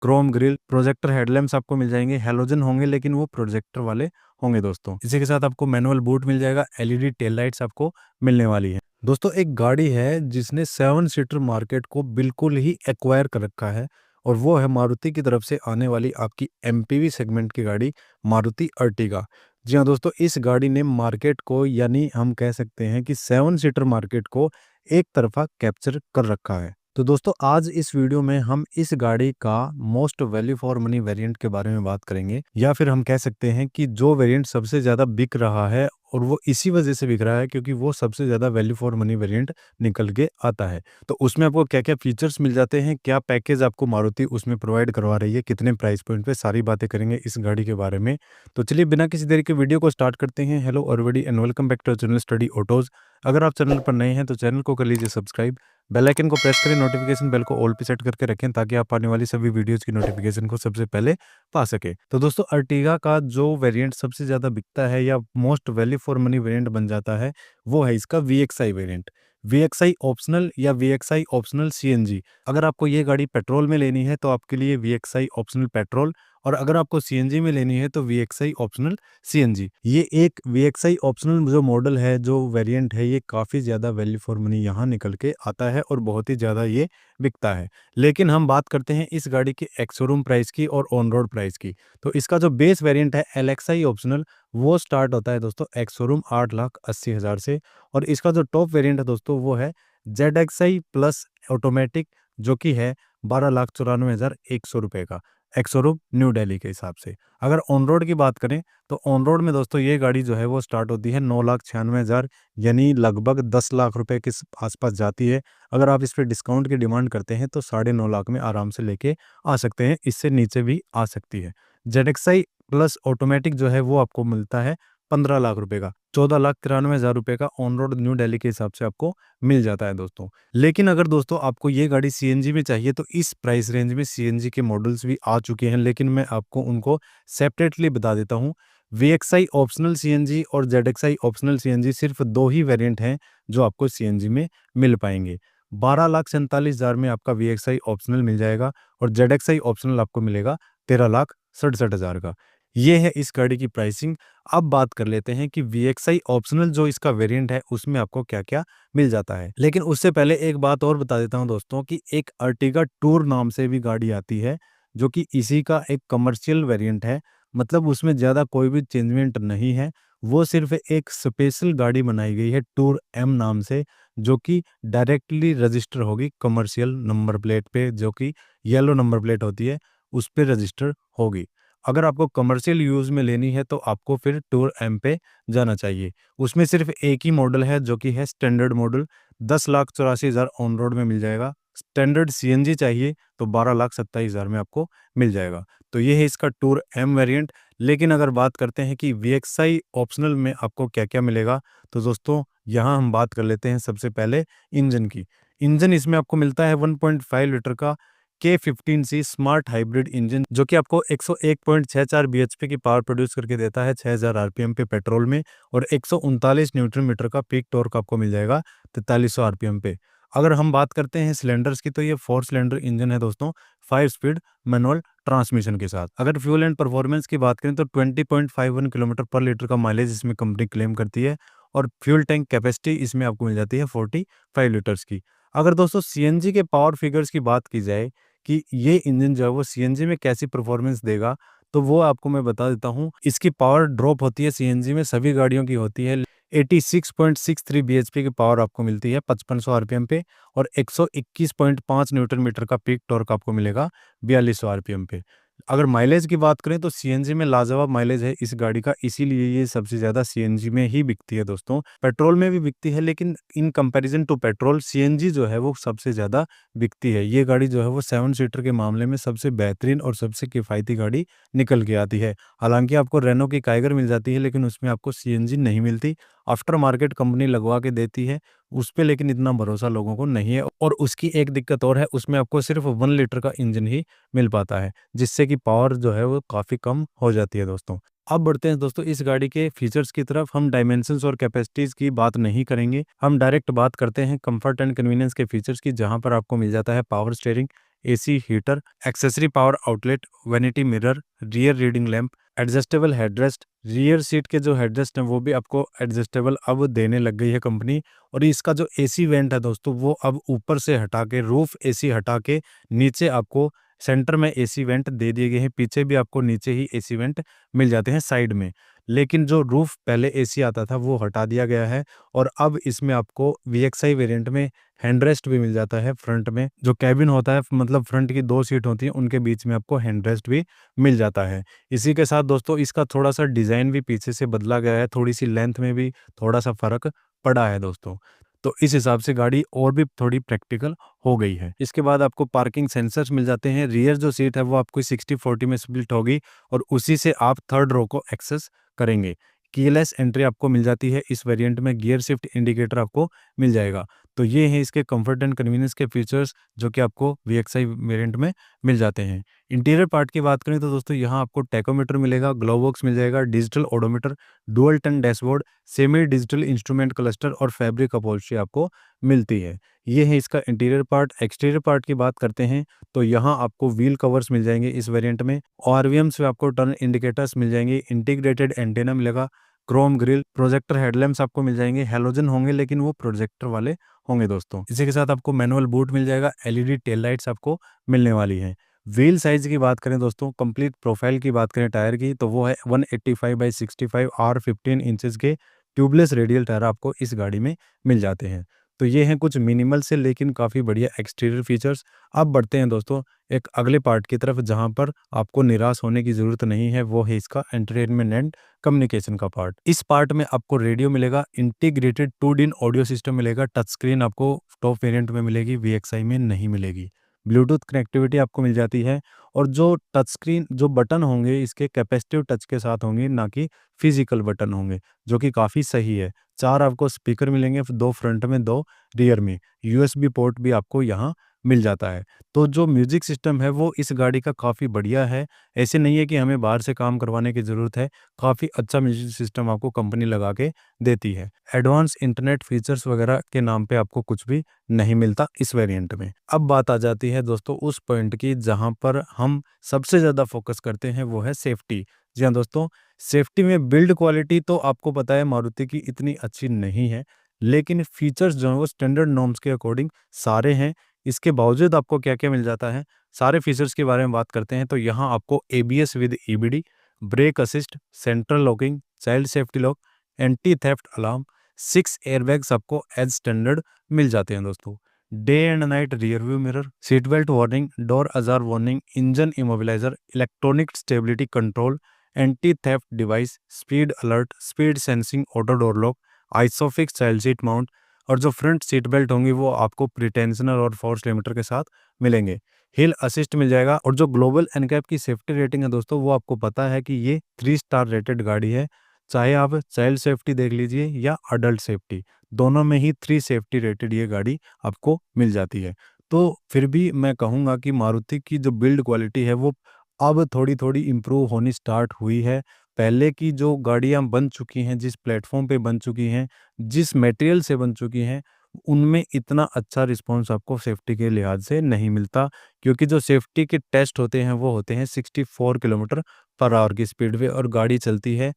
Chrome grill, projector headlamps आपको मिल जाएंगे, halogen होंगे लेकिन वो प्रोजेक्टर वाले होंगे दोस्तों। इसी के साथ आपको मैनुअल बूट मिल जाएगा, एलईडी टेल लाइट्स आपको मिलने वाली है। दोस्तों एक गाड़ी है जिसने 7 सीटर मार्केट को बिल्कुल ही एक्वायर कर रखा है, और वो है मारुति की तरफ से आने वाली आपकी एमपीवी सेगमेंट की गाड़ी मारुति अर्टिगा। जी हाँ दोस्तों, इस गाड़ी ने मार्केट को, यानी हम कह सकते हैं कि 7 सीटर मार्केट को एक तरफा कैप्चर कर रखा है। तो दोस्तों आज इस वीडियो में हम इस गाड़ी का most value for money variant के बारे में बात करेंगे, या फिर हम कह सकते हैं कि जो वेरिएंट सबसे ज़्यादा बिक रहा है, और वो इसी वजह से बिक रहा है क्योंकि वो सबसे ज़्यादा वैल्यू फॉर मनी वेरिएंट निकल के आता है। तो उसमें आपको क्या क्या फीचर्स मिल जाते हैं, क्या पैकेज आपको मारुति उसमें प्रोवाइड करवा रही है, कितने प्राइस पॉइंट पे, सारी बातें करेंगे इस गाड़ी के बारे में। तो चलिए बिना किसी देरी के वीडियो को स्टार्ट करते हैं। Hello everybody and welcome back to channel Study Autos. अगर आप चैनल पर नए हैं तो चैनल को कर लीजिए सब्सक्राइब, बेल आइकन को प्रेस करें, नोटिफिकेशन बेल को ऑल पे सेट करके रखें ताकि आप आने वाली सभी वीडियोस की नोटिफिकेशन को सबसे पहले पा सके। तो दोस्तों अर्टिगा का जो वेरिएंट सबसे ज़्यादा बिकता है या most value for money variant बन जाता है, वो है इसका VXI वेरिएंट, VXI ऑप्शनल या VXI ऑप्शनल CNG। अगर आपको ये गाड़ी पेट्रोल में लेनी है तो आपके लिए VXI ऑप्शनल पेट्रोल, और अगर आपको CNG में लेनी है तो VXI ऑप्शनल CNG। ये एक VXI ऑप्शनल जो मॉडल है, जो वेरिएंट है, ये काफ़ी ज़्यादा वैल्यू फॉर मनी यहाँ निकल के आता है और बहुत ही ज़्यादा ये बिकता है। लेकिन हम बात करते हैं इस गाड़ी की एक्स शोरूम प्राइस की और ऑन रोड प्राइस की। तो इसका जो बेस वेरिएंट है LXI ऑप्शनल, वो स्टार्ट होता है दोस्तों एक्स शोरूम 8,80,000 से, और इसका जो टॉप वेरिएंट है दोस्तों वो है ZXI प्लस ऑटोमेटिक, जो कि है 12,94,100 रुपये का एक्स शोरूम न्यू दिल्ली के हिसाब से। अगर ऑन रोड की बात करें तो ऑन रोड में दोस्तों ये गाड़ी जो है वो स्टार्ट होती है 9,96,000, यानी लगभग 10 लाख रुपए के आसपास जाती है। अगर आप इस पर डिस्काउंट की डिमांड करते हैं तो 9.5 लाख में आराम से लेके आ सकते हैं, इससे नीचे भी आ सकती है। ZXI प्लस ऑटोमेटिक जो है वो आपको मिलता है 15 लाख रुपए का, 14,93,000 रुपए का ऑन रोड न्यू दिल्ली के हिसाब से आपको मिल जाता है दोस्तों। लेकिन अगर दोस्तों आपको ये गाड़ी CNG में चाहिए तो इस प्राइस रेंज में CNG के मॉडल्स भी आ चुके हैं, लेकिन मैं आपको उनको सेपरेटली बता देता हूँ। VXI ऑप्शनल CNG और ZXI ऑप्शनल CNG सिर्फ दो ही वेरिएंट हैं जो आपको CNG में मिल पाएंगे। 12,47,000 में आपका VXI ऑप्शनल मिल जाएगा, और ZXI ऑप्शनल आपको मिलेगा 13,67,000 का। ये है इस गाड़ी की प्राइसिंग। अब बात कर लेते हैं कि VXI ऑप्शनल जो इसका वेरिएंट है उसमें आपको क्या क्या मिल जाता है। लेकिन उससे पहले एक बात और बता देता हूं दोस्तों कि एक अर्टिगा टूर नाम से भी गाड़ी आती है, जो कि इसी का एक कमर्शियल वेरिएंट है। मतलब उसमें ज़्यादा कोई भी चेंजमेंट नहीं है, वो सिर्फ एक स्पेशल गाड़ी बनाई गई है टूर M नाम से, जो कि डायरेक्टली रजिस्टर होगी कमर्शियल नंबर प्लेट पे, जो कि येलो नंबर प्लेट होती है उस पर रजिस्टर होगी। अगर आपको कमर्शियल यूज़ में लेनी है तो आपको फिर टूर M पे जाना चाहिए। उसमें सिर्फ एक ही मॉडल है जो कि है स्टैंडर्ड मॉडल, 10,84,000 ऑन रोड में मिल जाएगा। स्टैंडर्ड CNG चाहिए तो 12,27,000 में आपको मिल जाएगा। तो ये है इसका टूर M वेरिएंट। लेकिन अगर बात करते हैं कि VXI ऑप्शनल में आपको क्या क्या मिलेगा, तो दोस्तों यहाँ हम बात कर लेते हैं सबसे पहले इंजन की। इंजन इसमें आपको मिलता है 1.5 लीटर का K15C स्मार्ट हाइब्रिड इंजन, जो कि आपको 101.64 bhp की पावर प्रोड्यूस करके देता है 6,000 RPM पे पेट्रोल में, और 139 न्यूटन मीटर का पीक टॉर्क आपको मिल जाएगा 4300 RPM पे। अगर हम बात करते हैं सिलेंडर्स की तो ये 4 सिलेंडर इंजन है दोस्तों, 5 स्पीड मैनुअल ट्रांसमिशन के साथ। अगर फ्यूल एंड परफॉर्मेंस की बात करें तो 20.51 किलोमीटर पर लीटर का माइलेज इसमें कंपनी क्लेम करती है, और फ्यूल टैंक कैपेसिटी इसमें आपको मिल जाती है 45 लीटर्स की। अगर दोस्तों CNG के पावर फिगर्स की बात की जाए कि ये इंजन जो है वो CNG में कैसी परफॉर्मेंस देगा, तो वो आपको मैं बता देता हूँ। इसकी पावर ड्रॉप होती है CNG में, सभी गाड़ियों की होती है 86.63 bhp की पावर आपको मिलती है 5500 RPM पे, और 121.5 न्यूटन मीटर का पीक टॉर्क आपको मिलेगा 4200 RPM पे। अगर माइलेज की बात करें तो CNG में लाजवाब माइलेज है इस गाड़ी का, इसीलिए ये सबसे ज़्यादा CNG में ही बिकती है दोस्तों। पेट्रोल में भी बिकती है, लेकिन in comparison to petrol CNG जो है वो सबसे ज़्यादा बिकती है। ये गाड़ी जो है वो 7 सीटर के मामले में सबसे बेहतरीन और सबसे किफ़ायती गाड़ी निकल के आती है। हालांकि आपको रेनो की काइगर मिल जाती है, लेकिन उसमें आपको CNG नहीं मिलती। आफ्टर मार्केट कंपनी लगवा के देती है उस पे, लेकिन इतना भरोसा लोगों को नहीं है। और उसकी एक दिक्कत और है, उसमें आपको सिर्फ 1 लीटर का इंजन ही मिल पाता है, जिससे कि पावर जो है वो काफ़ी कम हो जाती है दोस्तों। अब बढ़ते हैं दोस्तों इस गाड़ी के फीचर्स की तरफ। हम डायमेंशंस और कैपेसिटीज़ की बात नहीं करेंगे, हम डायरेक्ट बात करते हैं कंफर्ट एंड कन्वीनियंस के फीचर्स की, जहां पर आपको मिल जाता है power steering, AC heater, accessory power outlet, vanity mirror, rear reading lamp, adjustable headrest. Rear seat के जो हेडरेस्ट हैं वो भी आपको एडजस्टेबल अब देने लग गई है कंपनी। और इसका जो एसी वेंट है दोस्तों वो अब ऊपर से हटा के, रूफ एसी हटा के नीचे आपको सेंटर में एसी वेंट दे दिए गए हैं। पीछे भी आपको नीचे ही एसी वेंट मिल जाते हैं साइड में। लेकिन जो रूफ पहले एसी आता था वो हटा दिया गया है और अब इसमें आपको वीएक्सआई वेरिएंट में हैंडरेस्ट भी मिल जाता है। फ्रंट में जो कैबिन होता है, मतलब फ्रंट की 2 सीट होती हैं, उनके बीच में आपको हैंडरेस्ट भी मिल जाता है। इसी के साथ दोस्तों इसका थोड़ा-सा डिज़ाइन भी पीछे से बदला गया है, थोड़ी-सी लेंथ में भी थोड़ा-सा फ़र्क पड़ा है दोस्तों। तो इस हिसाब से गाड़ी और भी थोड़ी प्रैक्टिकल हो गई है। इसके बाद आपको पार्किंग सेंसर्स मिल जाते हैं। रियर जो सीट है वो आपको 60-40 में स्प्लिट होगी और उसी से आप थर्ड रो को एक्सेस करेंगे। कीलेस एंट्री आपको मिल जाती है इस वेरिएंट में। गियर शिफ्ट इंडिकेटर आपको मिल जाएगा। तो ये हैं इसके कंफर्ट एंड कन्वीनियंस के फीचर्स जो कि आपको वीएक्सआई वेरिएंट में मिल जाते हैं। इंटीरियर पार्ट की बात करें तो दोस्तों यहाँ आपको टैकोमीटर मिलेगा, ग्लोव बॉक्स मिल जाएगा, digital odometer, dual tone dashboard, semi digital instrument cluster और फैब्रिक अपहोल्स्ट्री आपको मिलती है। ये है इसका इंटीरियर पार्ट। एक्सटीरियर पार्ट की बात करते हैं तो यहाँ आपको व्हील कवर्स मिल जाएंगे इस वेरिएंट में। आरवीएम्स में आपको टर्न इंडिकेटर्स मिल जाएंगे, इंटीग्रेटेड एंटेना मिलेगा, क्रोम ग्रिल, प्रोजेक्टर हेडलैम्प्स आपको मिल जाएंगे। हैलोजन होंगे लेकिन वो प्रोजेक्टर वाले होंगे दोस्तों। इसी के साथ आपको मैनुअल बूट मिल जाएगा, एलईडी टेल लाइट्स आपको मिलने वाली हैं। व्हील साइज की बात करें दोस्तों, कंप्लीट प्रोफाइल की बात करें टायर की तो वो है 185/65 R15 इंचेस के ट्यूबलेस रेडियल टायर आपको इस गाड़ी में मिल जाते हैं। तो ये हैं कुछ मिनिमल से लेकिन काफ़ी बढ़िया एक्सटीरियर फीचर्स। अब बढ़ते हैं दोस्तों एक अगले पार्ट की तरफ जहाँ पर आपको निराश होने की ज़रूरत नहीं है, वो है इसका एंटरटेनमेंट एंड कम्युनिकेशन का पार्ट। इस पार्ट में आपको रेडियो मिलेगा, इंटीग्रेटेड 2 DIN ऑडियो सिस्टम मिलेगा, टच स्क्रीन आपको टॉप वेरिएंट में मिलेगी, वीएक्सआई में नहीं मिलेगी। ब्लूटूथ कनेक्टिविटी आपको मिल जाती है और जो टच स्क्रीन जो बटन होंगे इसके कैपेसिटिव टच के साथ होंगे, ना कि फिजिकल बटन होंगे, जो कि काफ़ी सही है। 4 आपको स्पीकर मिलेंगे, 2 फ्रंट में, 2 रियर में। यूएसबी पोर्ट भी आपको यहाँ मिल जाता है। तो जो म्यूजिक सिस्टम है वो इस गाड़ी का काफ़ी बढ़िया है। ऐसे नहीं है कि हमें बाहर से काम करवाने की ज़रूरत है, काफ़ी अच्छा म्यूजिक सिस्टम आपको कंपनी लगा के देती है। एडवांस इंटरनेट फीचर्स वगैरह के नाम पे आपको कुछ भी नहीं मिलता इस वेरिएंट में। अब बात आ जाती है दोस्तों उस पॉइंट की जहाँ पर हम सबसे ज़्यादा फोकस करते हैं, वो है सेफ्टी। जी हाँ दोस्तों, सेफ्टी में बिल्ड क्वालिटी तो आपको पता है मारुति की इतनी अच्छी नहीं है, लेकिन फीचर्स जो हैं वो स्टैंडर्ड नॉर्म्स के अकॉर्डिंग सारे हैं। इसके बावजूद आपको क्या-क्या मिल जाता है, सारे फीचर्स के बारे में बात करते हैं। तो यहाँ आपको ABS with EBD, brake assist, central locking, child safety lock, anti theft alarm, 6 airbags आपको एज स्टैंडर्ड मिल जाते हैं दोस्तों। Day and night rear view mirror, seat belt warning, door ajar warning, engine immobiliser, electronic stability control, anti theft device, speed alert, speed sensing auto door lock, isofix child seat mount और जो front seat belt होंगी वो आपको pretensioner और force limiter के साथ मिलेंगे। हिल assist मिल जाएगा और जो ग्लोबल एनकैप की सेफ्टी रेटिंग है दोस्तों वो आपको पता है कि ये 3 स्टार रेटेड गाड़ी है। चाहे आप चाइल्ड सेफ्टी देख लीजिए या अडल्ट सेफ्टी, दोनों में ही 3 सेफ्टी रेटेड ये गाड़ी आपको मिल जाती है। तो फिर भी मैं कहूँगा कि मारुति की जो बिल्ड क्वालिटी है वो अब थोड़ी-थोड़ी इम्प्रूव होनी स्टार्ट हुई है। पहले की जो गाड़ियाँ बन चुकी हैं, जिस प्लेटफ़ॉर्म पे बन चुकी हैं, जिस मटेरियल से बन चुकी हैं, उनमें इतना अच्छा रिस्पॉन्स आपको सेफ्टी के लिहाज से नहीं मिलता, क्योंकि जो सेफ्टी के टेस्ट होते हैं वो होते हैं 64 किलोमीटर पर आवर की स्पीड पे और गाड़ी चलती है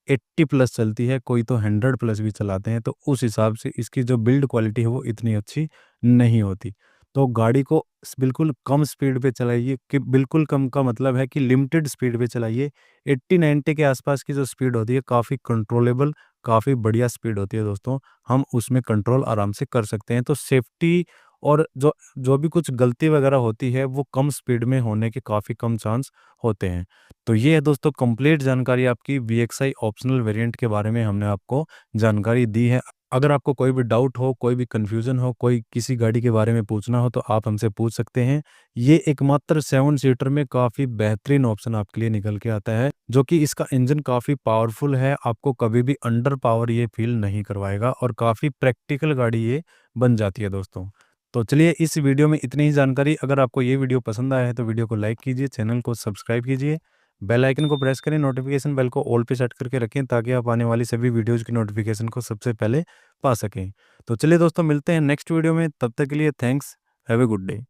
80 प्लस चलती है, कोई तो 100 प्लस भी चलाते हैं। तो उस हिसाब से इसकी जो बिल्ड क्वालिटी है वो इतनी अच्छी नहीं होती। तो गाड़ी को बिल्कुल कम स्पीड पे चलाइए, कि बिल्कुल कम का मतलब है कि लिमिटेड स्पीड पे चलाइए। 80-90 के आसपास की जो स्पीड होती है काफ़ी कंट्रोलेबल, काफ़ी बढ़िया स्पीड होती है दोस्तों। हम उसमें कंट्रोल आराम से कर सकते हैं। तो सेफ्टी और जो जो भी कुछ गलती वगैरह होती है वो कम स्पीड में होने के काफ़ी कम चांस होते हैं। तो ये है दोस्तों कंप्लीट जानकारी आपकी वीएक्सआई ऑप्शनल वेरिएंट के बारे में हमने आपको जानकारी दी है। अगर आपको कोई भी डाउट हो, कोई भी कन्फ्यूज़न हो, कोई किसी गाड़ी के बारे में पूछना हो तो आप हमसे पूछ सकते हैं। ये एकमात्र 7 सीटर में काफ़ी बेहतरीन ऑप्शन आपके लिए निकल के आता है, जो कि इसका इंजन काफ़ी पावरफुल है, आपको कभी भी अंडर पावर ये फ़ील नहीं करवाएगा और काफ़ी प्रैक्टिकल गाड़ी ये बन जाती है दोस्तों। तो चलिए इस वीडियो में इतनी ही जानकारी। अगर आपको ये वीडियो पसंद आया है तो वीडियो को लाइक कीजिए, चैनल को सब्सक्राइब कीजिए, बेल आइकन को प्रेस करें, नोटिफिकेशन बेल को ऑल पे सेट करके रखें ताकि आप आने वाली सभी वीडियोज़ की नोटिफिकेशन को सबसे पहले पा सकें। तो चलिए दोस्तों मिलते हैं नेक्स्ट वीडियो में, तब तक के लिए thanks, have a good day.